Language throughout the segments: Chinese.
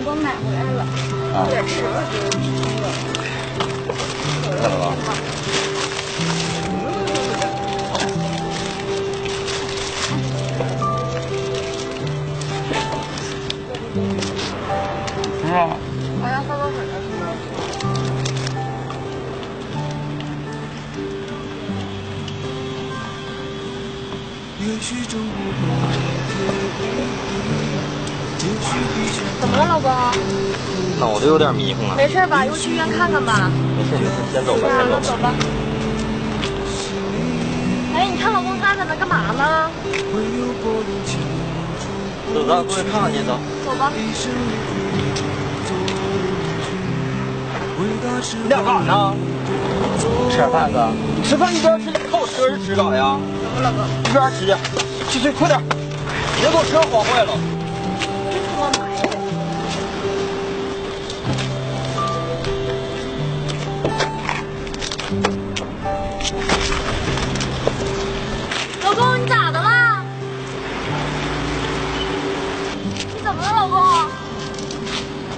公买回来了，有点吃了。看到了。啊！我要喝口水了。怎么了，老公？脑子有点迷糊了。没事吧？一会儿去医院看看吧。没事，先走吧，先走吧。哎，你看老公他在那干嘛呢？走，咱过去看看去，走。走吧。你俩干啥呢？吃点饭哥。吃饭一边吃，看我车是直嘎呀？怎么了，哥？一边吃去，去，快点！别给我车晃坏了。这他妈埋汰！老公，你咋的了？你怎么了，老公？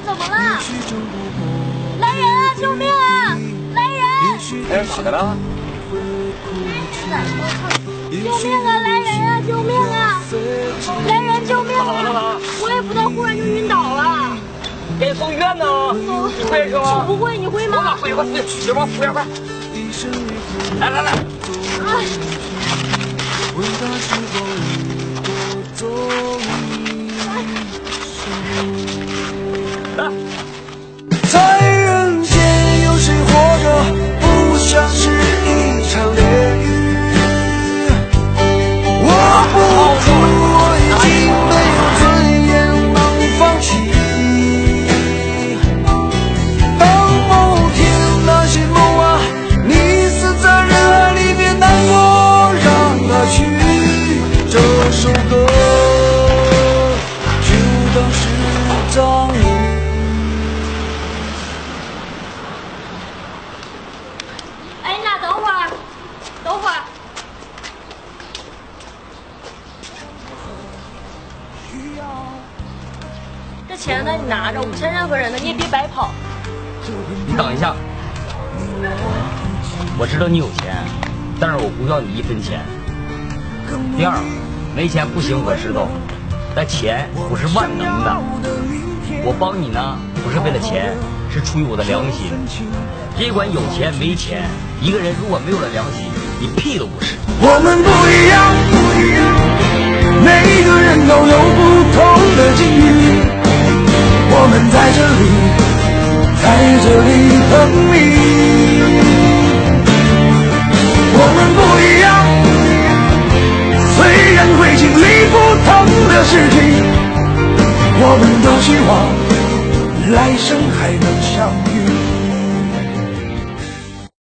怎么了？来人啊！救命啊！来人！哎，咋的了？救命啊！来人啊！救命啊！来人！救命啊！我也不知道，忽然就晕倒了。给你送医院呢。你会是吗？我不会，你会吗？我哪会？快，这帮服务员快！来。来。在人间有谁活着不像是一场炼狱？我不知我已经没有尊严能放弃。当某天那些梦啊你死在人海里，别难过，让它去。这首歌就当是葬礼。哎，你俩等会儿。这钱呢，你拿着，我不欠任何人的，你也别白跑。你等一下，我知道你有钱，但是我不要你一分钱。第二，没钱不行，我知道，但钱不是万能的。我帮你呢，不是为了钱，是出于我的良心。别管有钱没钱，一个人如果没有了良心，你屁都不是。我们不一样，每个人都有不同的境遇。我们在这里等你。我们不一样，虽然会经历不同的事情，我们都希望来生还能相遇。